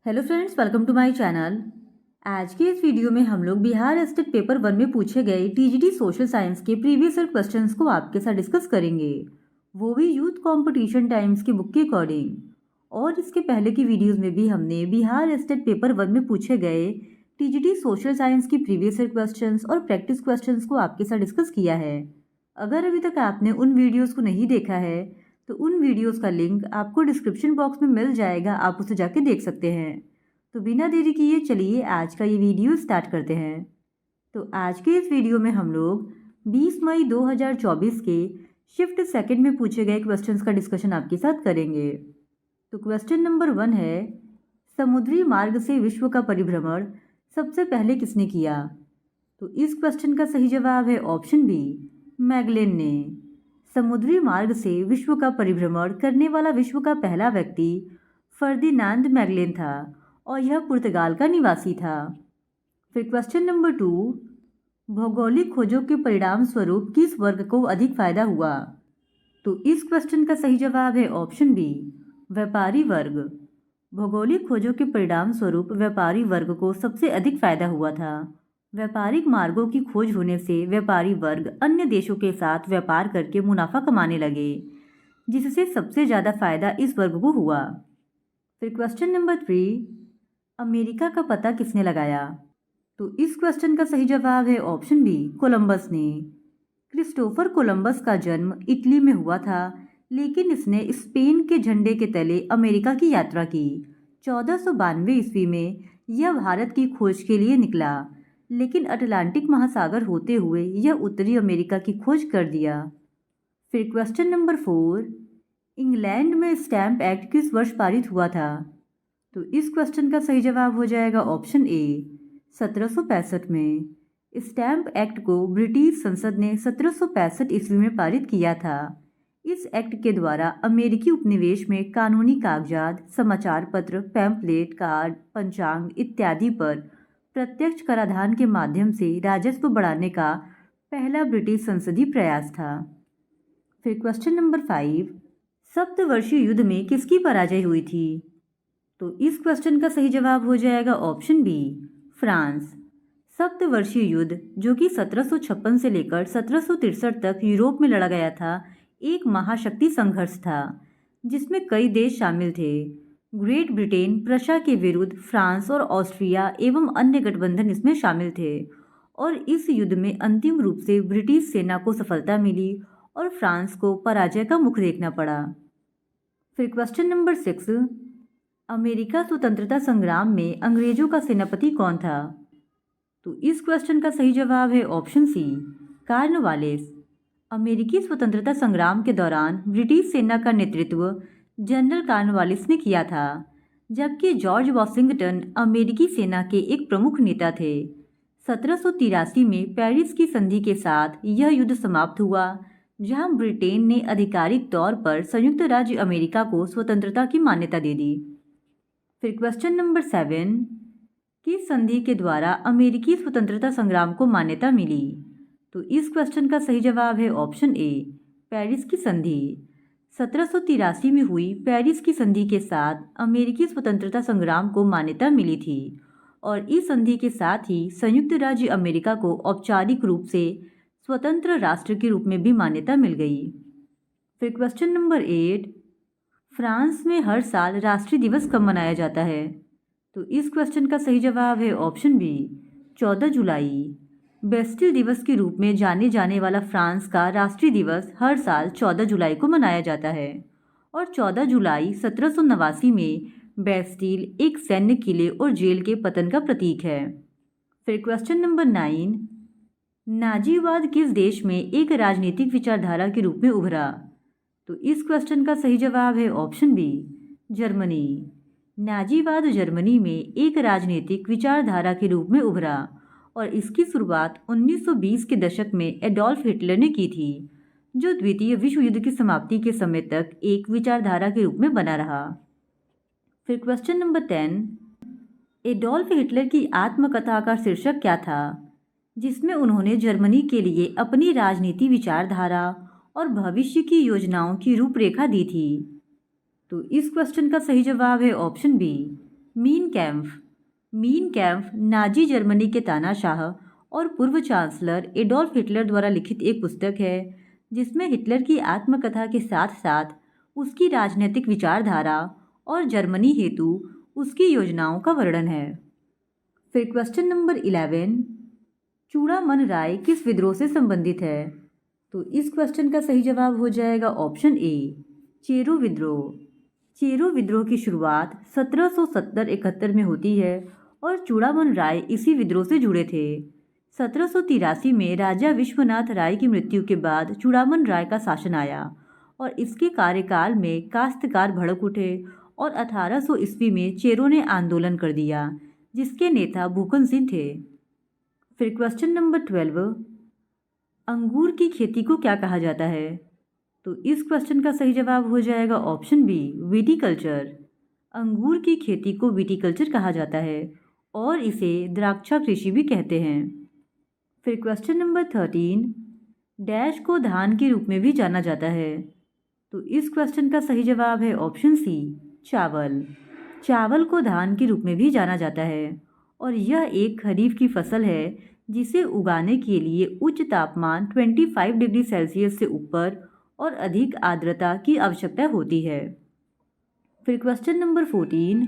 Hello friends, welcome to my channel. आज के इस वीडियो में हम लोग बिहार स्टेट पेपर 1 में पूछे गए टीजीटी सोशल साइंस के प्रीवियस ईयर क्वेश्चंस को आपके साथ डिस्कस करेंगे, वो भी यूथ कंपटीशन टाइम्स की बुक के अकॉर्डिंग। और इसके पहले की वीडियोस में भी हमने बिहार स्टेट पेपर 1 में पूछे गए टीजीटी सोशल साइंस की प्रीवियस ईयर क्वेश्चंस और प्रैक्टिस क्वेश्चंस को आपके साथ डिस्कस किया है। अगर अभी तक आपने उन वीडियोज़ को नहीं देखा है तो उन वीडियोस का लिंक आपको डिस्क्रिप्शन बॉक्स में मिल जाएगा, आप उसे जाके देख सकते हैं। तो बिना देरी किए चलिए आज का ये वीडियो स्टार्ट करते हैं। तो आज के इस वीडियो में हम लोग 20 मई 2024 के शिफ्ट सेकंड में पूछे गए क्वेश्चंस का डिस्कशन आपके साथ करेंगे। तो क्वेश्चन नंबर 1 है, समुद्री मार्ग से विश्व का परिभ्रमण सबसे पहले किसने किया? तो इस क्वेश्चन का सही जवाब है ऑप्शन बी, मैगलेन ने। समुद्री मार्ग से विश्व का परिभ्रमण करने वाला विश्व का पहला व्यक्ति फर्दिनांद मैगलेन था और यह पुर्तगाल का निवासी था। फिर क्वेश्चन नंबर 2, भौगोलिक खोजों के परिणाम स्वरूप किस वर्ग को अधिक फायदा हुआ? तो इस क्वेश्चन का सही जवाब है ऑप्शन बी, व्यापारी वर्ग। भौगोलिक खोजों के परिणाम स्वरूप व्यापारी वर्ग को सबसे अधिक फायदा हुआ था। व्यापारिक मार्गों की खोज होने से व्यापारी वर्ग अन्य देशों के साथ व्यापार करके मुनाफा कमाने लगे, जिससे सबसे ज़्यादा फायदा इस वर्ग को हुआ। फिर क्वेश्चन नंबर 3, अमेरिका का पता किसने लगाया? तो इस क्वेश्चन का सही जवाब है ऑप्शन बी, कोलंबस ने। क्रिस्टोफर कोलंबस का जन्म इटली में हुआ था, लेकिन इसने स्पेन के झंडे के तले अमेरिका की यात्रा की। 1492 ईस्वी में यह भारत की खोज के लिए निकला, लेकिन अटलांटिक महासागर होते हुए यह उत्तरी अमेरिका की खोज कर दिया। फिर क्वेश्चन नंबर 4, इंग्लैंड में स्टैम्प एक्ट किस वर्ष पारित हुआ था? तो इस क्वेश्चन का सही जवाब हो जाएगा ऑप्शन ए, 1765 में। स्टैम्प एक्ट को ब्रिटिश संसद ने 1765 ईस्वी में पारित किया था। इस एक्ट के द्वारा अमेरिकी उपनिवेश में कानूनी कागजात, समाचार पत्र, पैम्पलेट, कार्ड, पंचांग इत्यादि पर प्रत्यक्ष कराधान के माध्यम से राजस्व बढ़ाने का पहला ब्रिटिश संसदीय प्रयास था। फिर क्वेश्चन नंबर 5, सप्तवर्षीय युद्ध में किसकी पराजय हुई थी? तो इस क्वेश्चन का सही जवाब हो जाएगा ऑप्शन बी, फ्रांस। सप्तवर्षीय युद्ध, जो कि 1756 से लेकर 1763 तक यूरोप में लड़ा गया था, एक महाशक्ति संघर्ष था जिसमें कई देश शामिल थे। ग्रेट ब्रिटेन, प्रशा के विरुद्ध फ्रांस और ऑस्ट्रिया एवं अन्य गठबंधन इसमें शामिल थे और इस युद्ध में अंतिम रूप से ब्रिटिश सेना को सफलता मिली और फ्रांस को पराजय का मुख देखना पड़ा। फिर क्वेश्चन नंबर 6, अमेरिका स्वतंत्रता संग्राम में अंग्रेजों का सेनापति कौन था? तो इस क्वेश्चन का सही जवाब है ऑप्शन सी, कॉर्नवालिस। अमेरिकी स्वतंत्रता संग्राम के दौरान ब्रिटिश सेना का नेतृत्व जनरल कॉर्नवालिस ने किया था, जबकि जॉर्ज वॉशिंगटन अमेरिकी सेना के एक प्रमुख नेता थे। 1783 में पेरिस की संधि के साथ यह युद्ध समाप्त हुआ, जहां ब्रिटेन ने आधिकारिक तौर पर संयुक्त राज्य अमेरिका को स्वतंत्रता की मान्यता दे दी। फिर क्वेश्चन नंबर 7, किस संधि के द्वारा अमेरिकी स्वतंत्रता संग्राम को मान्यता मिली? तो इस क्वेश्चन का सही जवाब है ऑप्शन ए, पेरिस की संधि। 1783 में हुई पेरिस की संधि के साथ अमेरिकी स्वतंत्रता संग्राम को मान्यता मिली थी और इस संधि के साथ ही संयुक्त राज्य अमेरिका को औपचारिक रूप से स्वतंत्र राष्ट्र के रूप में भी मान्यता मिल गई। फिर क्वेश्चन नंबर 8, फ्रांस में हर साल राष्ट्रीय दिवस कब मनाया जाता है? तो इस क्वेश्चन का सही जवाब है ऑप्शन बी, 14 जुलाई। बेस्टिल दिवस के रूप में जाने जाने वाला फ्रांस का राष्ट्रीय दिवस हर साल 14 जुलाई को मनाया जाता है और 14 जुलाई 1789 में बेस्टिल एक सैन्य किले और जेल के पतन का प्रतीक है। फिर क्वेश्चन नंबर 9, नाजीवाद किस देश में एक राजनीतिक विचारधारा के रूप में उभरा? तो इस क्वेश्चन का सही जवाब है ऑप्शन बी, जर्मनी। नाजीवाद जर्मनी में एक राजनीतिक विचारधारा के रूप में उभरा और इसकी शुरुआत 1920 के दशक में एडोल्फ हिटलर ने की थी, जो द्वितीय विश्व युद्ध की समाप्ति के समय तक एक विचारधारा के रूप में बना रहा। फिर क्वेश्चन नंबर 10, एडोल्फ हिटलर की आत्मकथा का शीर्षक क्या था, जिसमें उन्होंने जर्मनी के लिए अपनी राजनीति विचारधारा और भविष्य की योजनाओं की रूपरेखा दी थी? तो इस क्वेश्चन का सही जवाब है option B, Mein Kampf Nazi Germany के तानाशाह और पूर्व चांसलर एडोल्फ हिटलर द्वारा लिखित एक पुस्तक है जिसमें हिटलर की आत्मकथा के साथ साथ उसकी राजनीतिक विचारधारा और जर्मनी हेतु उसकी योजनाओं का वर्णन है। फिर क्वेश्चन नंबर 11, चूड़ामन राय किस विद्रोह से संबंधित है? तो इस क्वेश्चन का सही जवाब हो जाएगा ऑप्शन ए, चेरो विद्रोह। चेरो विद्रोह की शुरुआत 1770-71 में होती है और चूड़ामन राय इसी विद्रोह से जुड़े थे। 1783 में राजा विश्वनाथ राय की मृत्यु के बाद चूड़ामन राय का शासन आया और इसके कार्यकाल में काश्तकार भड़क उठे और 1800 ईस्वी में चेरो ने आंदोलन कर दिया जिसके नेता भूकन सिंह थे। फिर क्वेश्चन नंबर 12, अंगूर की खेती को क्या कहा जाता है? तो इस क्वेश्चन का सही जवाब हो जाएगा ऑप्शन बी, विटीकल्चर। अंगूर की खेती को विटीकल्चर कहा जाता है और इसे द्राक्षा कृषि भी कहते हैं। फिर क्वेश्चन नंबर 13, डैश को धान के रूप में भी जाना जाता है। तो इस क्वेश्चन का सही जवाब है ऑप्शन सी, चावल। चावल को धान के रूप में भी जाना जाता है और यह एक खरीफ की फसल है जिसे उगाने के लिए उच्च तापमान 25 डिग्री सेल्सियस से ऊपर और अधिक आर्द्रता की आवश्यकता होती है। फिर क्वेश्चन नंबर 14,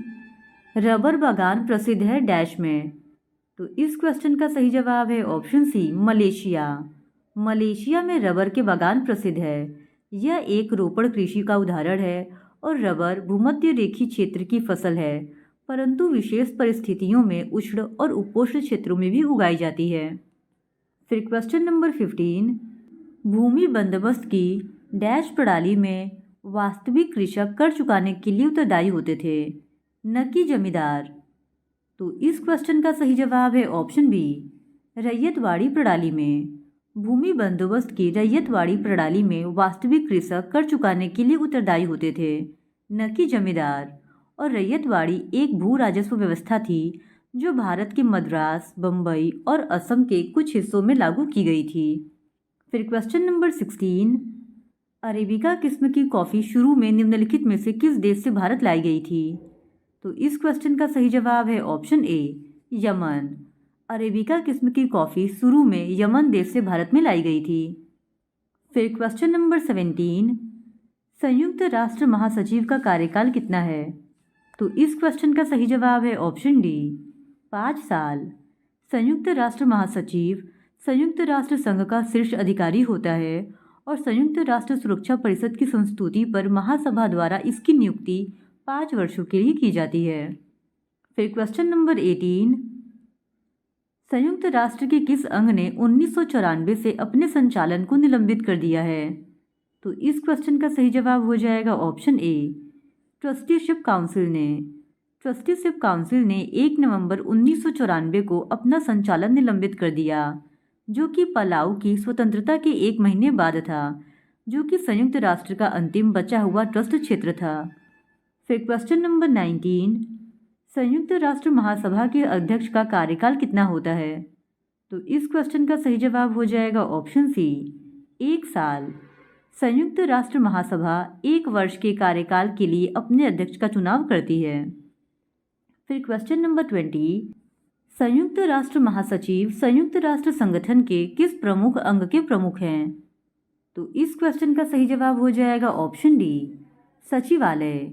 रबर बागान प्रसिद्ध है डैश में। तो इस क्वेश्चन का सही जवाब है ऑप्शन सी, मलेशिया। मलेशिया में रबर के बागान प्रसिद्ध है। यह एक रोपड़ कृषि का उदाहरण है और रबर भूमध्य रेखीय क्षेत्र की फसल है परंतु विशेष परिस्थितियों में उष्ण और उपोष्ण क्षेत्रों में भी उगाई जाती है। फिर क्वेश्चन नंबर 15, भूमि बंदोबस्त की डैश प्रणाली में वास्तविक कृषक कर चुकाने के लिए उत्तरदायी होते थे, न कि जमींदार। तो इस क्वेश्चन का सही जवाब है ऑप्शन बी, रैयतवाड़ी प्रणाली में। भूमि बंदोबस्त की रैयतवाड़ी प्रणाली में वास्तविक कृषक कर चुकाने के लिए उत्तरदायी होते थे, न कि जमींदार। और रैयतवाड़ी एक भू राजस्व व्यवस्था थी जो भारत के मद्रास, बम्बई और असम के कुछ हिस्सों में लागू की गई थी। फिर क्वेश्चन नंबर 16, अरेबिका किस्म की कॉफ़ी शुरू में निम्नलिखित में से किस देश से भारत लाई गई थी? तो इस क्वेश्चन का सही जवाब है ऑप्शन ए, यमन। अरेबिका किस्म की कॉफ़ी शुरू में यमन देश से भारत में लाई गई थी। फिर क्वेश्चन नंबर 17, संयुक्त राष्ट्र महासचिव का कार्यकाल कितना है? तो इस क्वेश्चन का सही जवाब है ऑप्शन डी, 5 साल। संयुक्त राष्ट्र महासचिव संयुक्त राष्ट्र संघ का शीर्ष अधिकारी होता है और संयुक्त राष्ट्र सुरक्षा परिषद की संस्तुति पर महासभा द्वारा इसकी नियुक्ति 5 वर्षों के लिए की जाती है। फिर क्वेश्चन नंबर 18, संयुक्त राष्ट्र के किस अंग ने 1994 से अपने संचालन को निलंबित कर दिया है? तो इस क्वेश्चन का सही जवाब हो जाएगा ऑप्शन ए, ट्रस्टीशिप काउंसिल ने। ट्रस्टीशिप काउंसिल ने 1 नवंबर 1994 को अपना संचालन निलंबित कर दिया जो कि पलाऊ की स्वतंत्रता के 1 महीने बाद था, जो कि संयुक्त राष्ट्र का अंतिम बचा हुआ ट्रस्ट क्षेत्र था। फिर क्वेश्चन नंबर 19, संयुक्त राष्ट्र महासभा के अध्यक्ष का कार्यकाल कितना होता है? तो इस क्वेश्चन का सही जवाब हो जाएगा ऑप्शन सी, 1 साल। संयुक्त राष्ट्र महासभा 1 वर्ष के कार्यकाल के लिए अपने अध्यक्ष का चुनाव करती है। फिर क्वेश्चन नंबर 20, संयुक्त राष्ट्र महासचिव संयुक्त राष्ट्र संगठन के किस प्रमुख अंग के प्रमुख हैं? तो इस क्वेश्चन का सही जवाब हो जाएगा ऑप्शन डी, सचिवालय।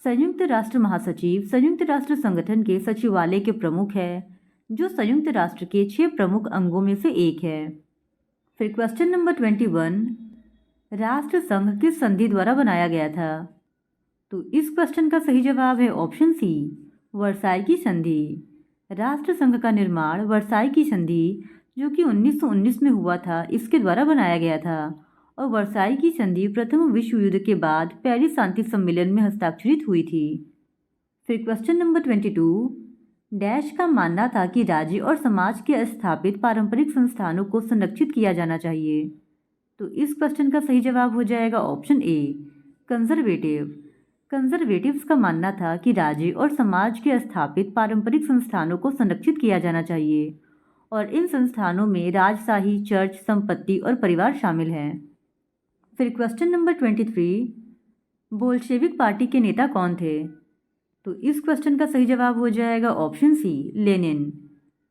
संयुक्त राष्ट्र महासचिव संयुक्त राष्ट्र संगठन के सचिवालय के प्रमुख है जो संयुक्त राष्ट्र के 6 प्रमुख अंगों में से एक है। फिर क्वेश्चन नंबर 21, राष्ट्र संघ किस संधि द्वारा बनाया गया था? तो इस क्वेश्चन का सही जवाब है ऑप्शन सी, वर्साई की संधि। राष्ट्र संघ का निर्माण वर्साई की संधि जो कि 1919 में हुआ था इसके द्वारा बनाया गया था और वर्साई की संधि प्रथम विश्व युद्ध के बाद पेरिस शांति सम्मेलन में हस्ताक्षरित हुई थी। फिर क्वेश्चन नंबर 22, डैश का मानना था कि राज्य और समाज के स्थापित पारंपरिक संस्थानों को संरक्षित किया जाना चाहिए। तो इस क्वेश्चन का सही जवाब हो जाएगा ऑप्शन ए, कंजर्वेटिव। कंजर्वेटिव्स का मानना था कि राज्य और समाज के स्थापित पारंपरिक संस्थानों को संरक्षित किया जाना चाहिए और इन संस्थानों में राजशाही, चर्च, संपत्ति और परिवार शामिल हैं। फिर क्वेश्चन नंबर 23, बोल्शेविक पार्टी के नेता कौन थे? तो इस क्वेश्चन का सही जवाब हो जाएगा option C, Lenin.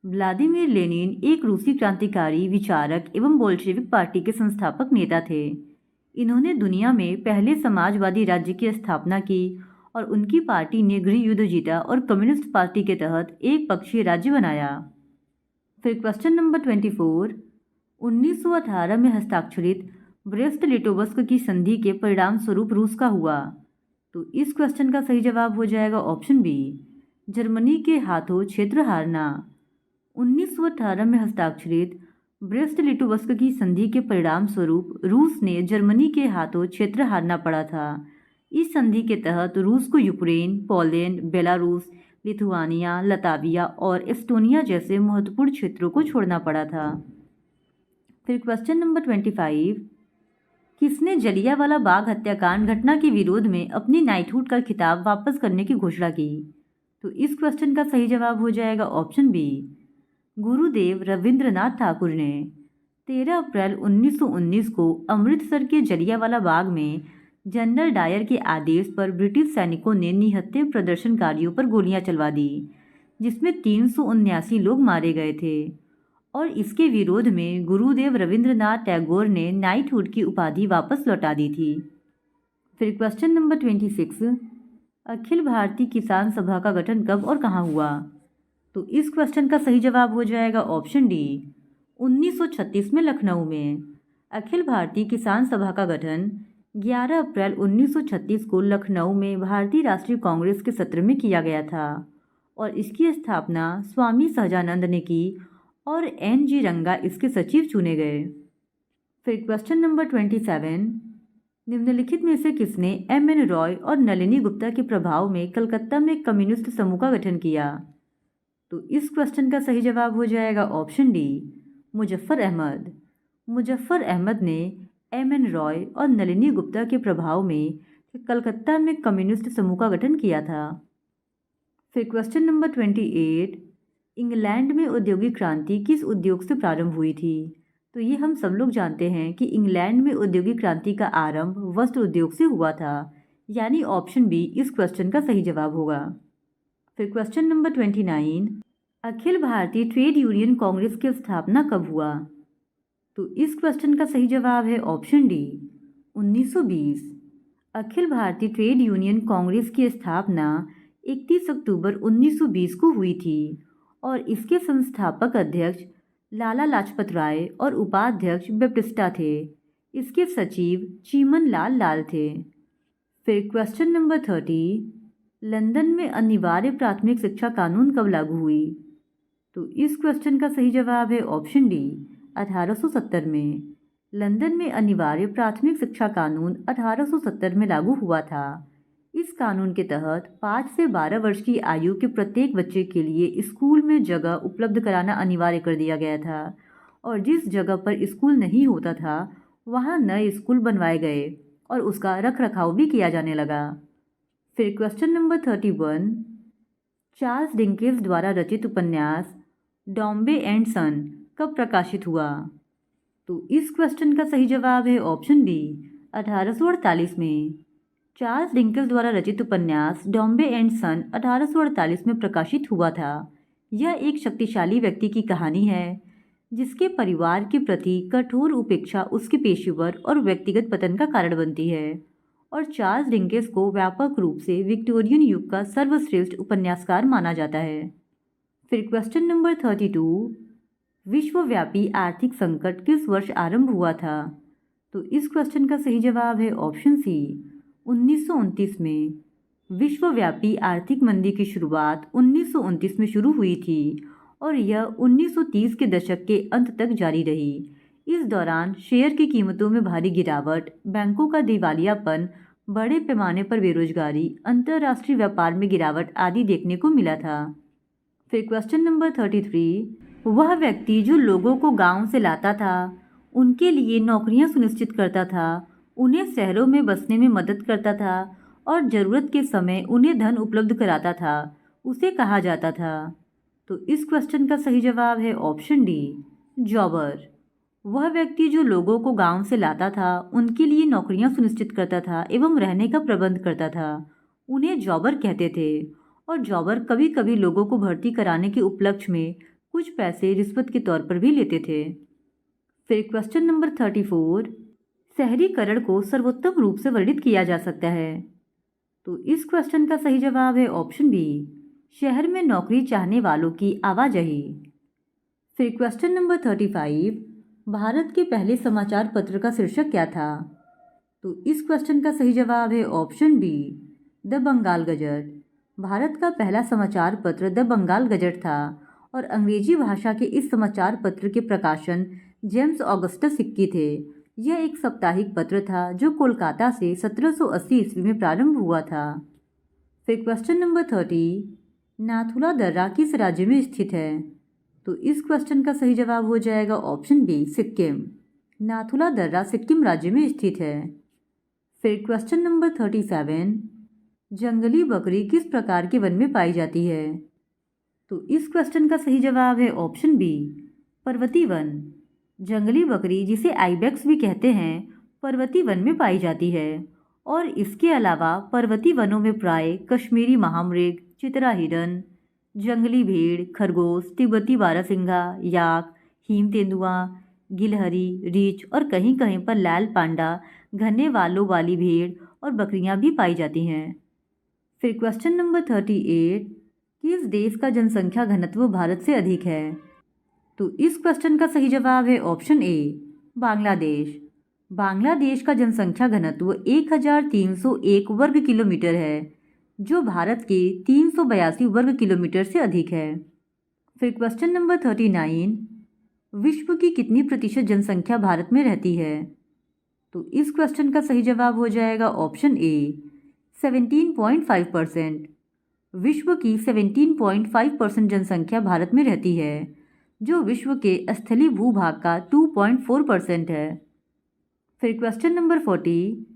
Vladimir Lenin एक रूसी क्रांतिकारी, विचारक एवं बोल्शेविक पार्टी के संस्थापक नेता थे। इन्होंने दुनिया में पहले समाजवादी राज्य की स्थापना की और उनकी पार्टी ने गृह युद्ध जीता और कम्युनिस्ट पार्टी के तहत एक पक्षीय राज्य बनाया। फिर क्वेश्चन नंबर 24, 1918 में हस्ताक्षरित ब्रेस्ट लिटोवस्क की संधि के परिणाम स्वरूप रूस का हुआ। तो इस क्वेश्चन का सही जवाब हो जाएगा ऑप्शन बी, जर्मनी के हाथों क्षेत्र हारना। 1918 में हस्ताक्षरित ब्रेस्ट लिटोवस्क की संधि के परिणाम स्वरूप रूस ने जर्मनी के हाथों क्षेत्र हारना पड़ा था। इस संधि के तहत रूस को Ukraine, Poland, Belarus, Lithuania, Latvia और एस्टोनिया जैसे महत्वपूर्ण क्षेत्रों को छोड़ना पड़ा था। फिर क्वेश्चन नंबर 25, किसने जलियांवाला बाग हत्याकांड घटना के विरोध में अपनी नाइटहुड का खिताब वापस करने की घोषणा की? तो इस क्वेश्चन का सही जवाब हो जाएगा ऑप्शन बी, गुरुदेव रविंद्रनाथ ठाकुर ने। 13 अप्रैल 1919 को अमृतसर के जलियांवाला बाग में जनरल डायर के आदेश पर ब्रिटिश सैनिकों ने निहत्थे प्रदर्शनकारियों पर गोलियां चलवा दी, जिसमें 379 लोग मारे गए थे। और इसके विरोध में गुरुदेव रविंद्रनाथ टैगोर ने नाइटहुड की उपाधि वापस लौटा दी थी। फिर क्वेश्चन नंबर 26, अखिल भारतीय किसान सभा का गठन कब और कहाँ हुआ? तो इस क्वेश्चन का सही जवाब हो जाएगा ऑप्शन डी, 1936 में लखनऊ में। अखिल भारतीय किसान सभा का गठन 11 अप्रैल 1936 को लखनऊ में भारतीय राष्ट्रीय कांग्रेस के सत्र में किया गया था और इसकी स्थापना स्वामी सहजानंद ने की और एन.जी. रंगा इसके सचिव चुने गए। फिर क्वेश्चन नंबर 27, निम्नलिखित में से किसने एम.एन. रॉय और नलिनी गुप्ता के प्रभाव में कलकत्ता में कम्युनिस्ट समूह का गठन किया? तो इस क्वेश्चन का सही जवाब हो जाएगा ऑप्शन डी, मुजफ्फर अहमद। मुजफ्फर अहमद ने एम.एन. रॉय और नलिनी गुप्ता के प्रभाव में कलकत्ता में कम्युनिस्ट समूह का गठन किया था। फिर क्वेश्चन नंबर 28, इंग्लैंड में औद्योगिक क्रांति किस उद्योग से प्रारंभ हुई थी? तो ये हम सब लोग जानते हैं कि इंग्लैंड में औद्योगिक क्रांति का आरंभ वस्त्र उद्योग से हुआ था, यानी ऑप्शन बी इस क्वेश्चन का सही जवाब होगा। फिर question number 29, Akhil Bharatiya trade union Congress की स्थापना कब हुआ? तो इस क्वेश्चन का सही जवाब है option D, 1920। Akhil Bharatiya trade union Congress की स्थापना 31 अक्टूबर 1920 को हुई थी और इसके संस्थापक अध्यक्ष लाला लाजपत राय और उपाध्यक्ष बैप्टिस्टा थे। इसके सचिव चीमन लाल लाल थे। फिर क्वेश्चन नंबर 30, लंदन में अनिवार्य प्राथमिक शिक्षा कानून कब लागू हुई? तो इस क्वेश्चन का सही जवाब है ऑप्शन डी, 1870 में। लंदन में अनिवार्य प्राथमिक शिक्षा कानून 1870 में लागू हुआ था। इस कानून के तहत 5 से 12 वर्ष की आयु के प्रत्येक बच्चे के लिए स्कूल में जगह उपलब्ध कराना अनिवार्य कर दिया गया था और जिस जगह पर स्कूल नहीं होता था वहाँ नए स्कूल बनवाए गए और उसका रख रखाव भी किया जाने लगा। फिर क्वेश्चन नंबर 31, चार्ल्स डिकेंस द्वारा रचित उपन्यास डॉम्बे एंड सन कब प्रकाशित हुआ? तो इस क्वेश्चन का सही जवाब है ऑप्शन बी, 1848 में। चार्ल्स डिकेंस द्वारा रचित उपन्यास डॉम्बे एंड सन 1848 में प्रकाशित हुआ था। यह एक शक्तिशाली व्यक्ति की कहानी है जिसके परिवार के प्रति कठोर उपेक्षा उसके पेशेवर और व्यक्तिगत पतन का कारण बनती है और चार्ल्स डिकेंस को व्यापक रूप से विक्टोरियन युग का सर्वश्रेष्ठ उपन्यासकार माना जाता है। फिर क्वेश्चन नंबर 32, विश्वव्यापी आर्थिक संकट किस वर्ष आरंभ हुआ था? तो इस क्वेश्चन का सही जवाब है ऑप्शन सी, 1929 में। विश्वव्यापी आर्थिक मंदी की शुरुआत 1929 में शुरू हुई थी और यह 1930 के दशक के अंत तक जारी रही। इस दौरान शेयर की कीमतों में भारी गिरावट, बैंकों का दिवालियापन, बड़े पैमाने पर बेरोजगारी, अंतर्राष्ट्रीय व्यापार में गिरावट आदि देखने को मिला था। फिर क्वेश्चन नंबर 33, वह व्यक्ति जो लोगों को गांव से लाता था, उनके लिए नौकरियां सुनिश्चित करता था, उन्हें शहरों में बसने में मदद करता था और ज़रूरत के समय उन्हें धन उपलब्ध कराता था, उसे कहा जाता था। तो इस क्वेश्चन का सही जवाब है ऑप्शन डी, जॉबर। वह व्यक्ति जो लोगों को गांव से लाता था, उनके लिए नौकरियां सुनिश्चित करता था एवं रहने का प्रबंध करता था, उन्हें जॉबर कहते थे और जॉबर कभी कभी लोगों को भर्ती कराने के उपलक्ष्य में कुछ पैसे रिश्वत के तौर पर भी लेते थे। फिर क्वेश्चन नंबर 34, शहरीकरण को सर्वोत्तम रूप से वर्णित किया जा सकता है। तो इस क्वेश्चन का सही जवाब है ऑप्शन बी, शहर में नौकरी चाहने वालों की आवाजाही। फिर क्वेश्चन नंबर 35, भारत के पहले समाचार पत्र का शीर्षक क्या था? तो इस क्वेश्चन का सही जवाब है option B, the Bengal gazette. Bharat का पहला समाचार पत्र द बंगाल गजट था और अंग्रेजी भाषा के इस समाचार पत्र के प्रकाशन जेम्स ऑगस्टस सिक्की थे। यह एक साप्ताहिक पत्र था जो कोलकाता से 1780 ईस्वी में प्रारंभ हुआ था। फिर क्वेश्चन नंबर 30, नाथुला दर्रा किस राज्य में स्थित है? तो इस क्वेश्चन का सही जवाब हो जाएगा ऑप्शन बी, सिक्किम। नाथुला दर्रा सिक्किम राज्य में स्थित है। फिर क्वेश्चन नंबर 37, जंगली बकरी किस प्रकार के वन में पाई जाती है? तो इस क्वेश्चन का सही जवाब है ऑप्शन बी, पर्वतीय वन। जंगली बकरी, जिसे आइबेक्स भी कहते हैं, पर्वतीय वन में पाई जाती है और इसके अलावा पर्वतीय वनों में प्राय कश्मीरी महामृग, चितरा हिरन, जंगली भेड़, खरगोश, तिब्बती बारहसिंगा, याक, हिम तेंदुआ, गिलहरी, रीछ और कहीं कहीं पर लाल पांडा, घने बालों वाली भेड़ और बकरियां भी पाई जाती हैं। फिर क्वेश्चन नंबर 38, किस देश का जनसंख्या घनत्व भारत से अधिक है? तो इस क्वेश्चन का सही जवाब है ऑप्शन ए, बांग्लादेश। बांग्लादेश का जनसंख्या घनत्व 1301 वर्ग किलोमीटर है, जो भारत के 382 वर्ग किलोमीटर से अधिक है। फिर क्वेश्चन नंबर 39, विश्व की कितनी प्रतिशत जनसंख्या भारत में रहती है? तो इस क्वेश्चन का सही जवाब हो जाएगा ऑप्शन ए, 17.5%। विश्व की 17.5% जनसंख्या भारत में रहती है, जो विश्व के स्थलीय भूभाग का 2.4% है। फिर क्वेश्चन नंबर 40,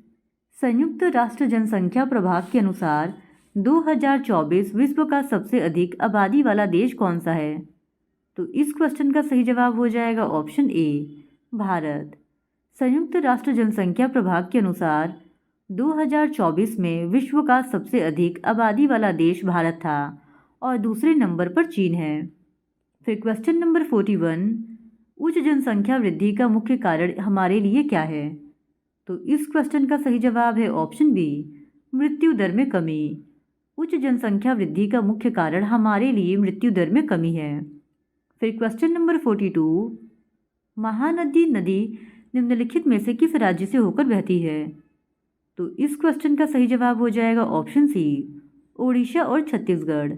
संयुक्त राष्ट्र जनसंख्या प्रभाग के अनुसार 2024 विश्व का सबसे अधिक आबादी वाला देश कौन सा है? तो इस क्वेश्चन का सही जवाब हो जाएगा ऑप्शन ए, भारत। संयुक्त राष्ट्र जनसंख्या प्रभाग के अनुसार 2024 में विश्व का सबसे अधिक आबादी वाला देश भारत था और दूसरे नंबर पर चीन है। फिर क्वेश्चन नंबर 41, उच्च जनसंख्या वृद्धि का मुख्य कारण हमारे लिए क्या है? तो इस क्वेश्चन का सही जवाब है ऑप्शन बी, मृत्यु दर में कमी। उच्च जनसंख्या वृद्धि का मुख्य कारण हमारे लिए मृत्यु दर में कमी है। फिर क्वेश्चन नंबर 42, महानदी नदी निम्नलिखित में से किस राज्य से होकर बहती है? तो इस क्वेश्चन का सही जवाब हो जाएगा ऑप्शन सी, ओडिशा और छत्तीसगढ़।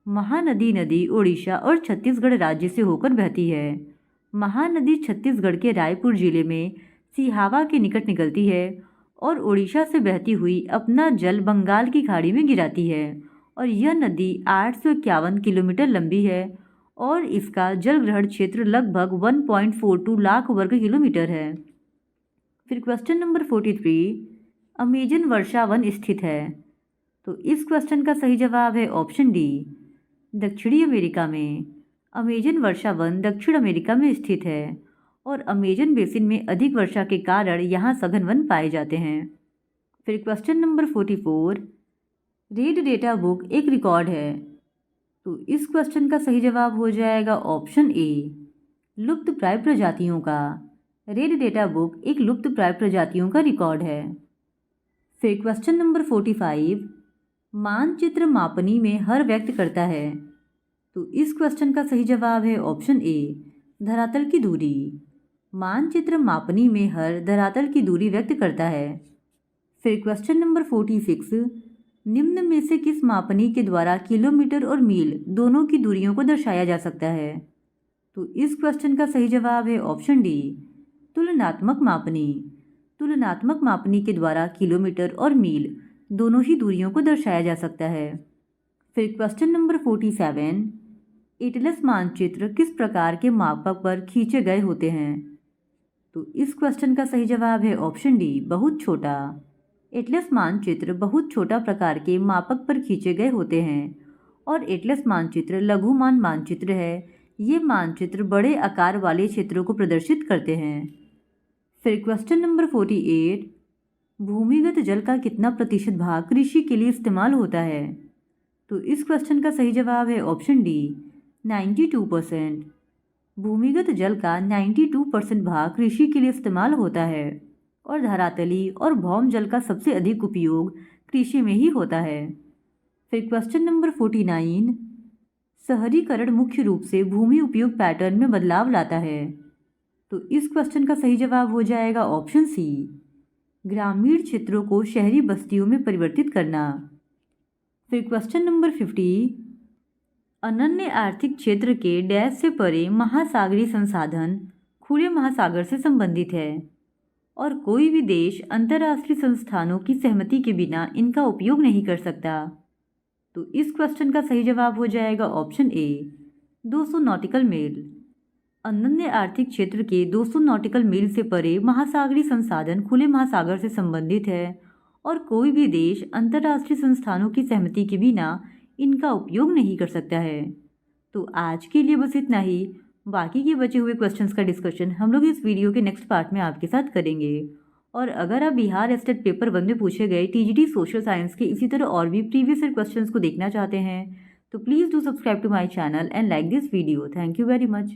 महानदी नदी ओडिशा और छत्तीसगढ़ राज्य से होकर बहती है। महानदी छत्तीसगढ़ के रायपुर जिले में सिहावा के निकट निकलती है और ओडिशा से बहती हुई अपना जल बंगाल की खाड़ी में गिराती है और यह नदी 851 किलोमीटर लंबी है और इसका जल ग्रहण क्षेत्र लगभग 1.42 लाख वर्ग किलोमीटर है। फिर क्वेश्चन नंबर 43, अमेजन वर्षा वन स्थित है। तो इस क्वेश्चन का सही जवाब है ऑप्शन डी, दक्षिणी अमेरिका में। अमेजन वर्षा वन दक्षिण अमेरिका में स्थित है और अमेजन बेसिन में अधिक वर्षा के कारण यहाँ सघन वन पाए जाते हैं। फिर question number 44, red data book एक रिकॉर्ड है। तो इस क्वेश्चन का सही जवाब हो जाएगा ऑप्शन ए, लुप्त प्राय प्रजातियों का। रेड डेटा बुक एक लुप्त प्राय प्रजातियों का रिकॉर्ड है। फिर क्वेश्चन नंबर 45, मानचित्र मापनी में हर व्यक्त करता है। तो इस क्वेश्चन का सही जवाब है ऑप्शन ए, धरातल की दूरी। मानचित्र मापनी में हर धरातल की दूरी व्यक्त करता है। फिर क्वेश्चन नंबर 46, निम्न में से किस मापनी के द्वारा किलोमीटर और मील दोनों की दूरियों को दर्शाया जा सकता है? तो इस क्वेश्चन का सही जवाब है ऑप्शन डी, तुलनात्मक मापनी। तुलनात्मक मापनी के द्वारा किलोमीटर और मील दोनों ही दूरियों को दर्शाया जा सकता है। फिर क्वेश्चन नंबर 47, एटलस मानचित्र किस प्रकार के मापक पर खींचे गए होते हैं? तो इस क्वेश्चन का सही जवाब है ऑप्शन डी, बहुत छोटा। एटलस मानचित्र बहुत छोटा प्रकार के मापक पर खींचे गए होते हैं और एटलस मानचित्र लघुमान मानचित्र है। ये मानचित्र बड़े आकार वाले क्षेत्रों को प्रदर्शित करते हैं। फिर क्वेश्चन नंबर 48, भूमिगत जल का कितना प्रतिशत भाग कृषि के लिए इस्तेमाल होता है? तो इस क्वेश्चन का सही जवाब है ऑप्शन डी 92%। भूमिगत जल का 92% भाग कृषि के लिए इस्तेमाल होता है और धरातली और भौम जल का सबसे अधिक उपयोग कृषि में ही होता है। फिर क्वेश्चन नंबर 49, शहरीकरण मुख्य रूप से भूमि उपयोग पैटर्न में बदलाव लाता है। तो इस क्वेश्चन का सही जवाब हो जाएगा ऑप्शन सी, ग्रामीण क्षेत्रों को शहरी बस्तियों में परिवर्तित करना। फिर क्वेश्चन नंबर 50, अनन्य आर्थिक क्षेत्र के डैश से परे महासागरीय संसाधन खुले महासागर से संबंधित है और कोई भी देश अंतर्राष्ट्रीय संस्थानों की सहमति के बिना इनका उपयोग नहीं कर सकता। तो इस क्वेश्चन का सही जवाब हो जाएगा ऑप्शन ए 200 नॉटिकल मील। अनन्य आर्थिक क्षेत्र के 200 नॉटिकल मील से परे महासागरीय संसाधन खुले महासागर से संबंधित है और कोई भी देश अंतर्राष्ट्रीय संस्थानों की सहमति के बिना इनका उपयोग नहीं कर सकता है। तो आज के लिए बस इतना ही। बाकी के बचे हुए क्वेश्चंस का डिस्कशन हम लोग इस वीडियो के नेक्स्ट पार्ट में आपके साथ करेंगे। और अगर आप बिहार स्टेट पेपर 1 में पूछे गए टीजीटी सोशल साइंस के इसी तरह और भी प्रीवियस ईयर क्वेश्चंस को देखना चाहते हैं तो please do subscribe to my channel and like this video. Thank you very much.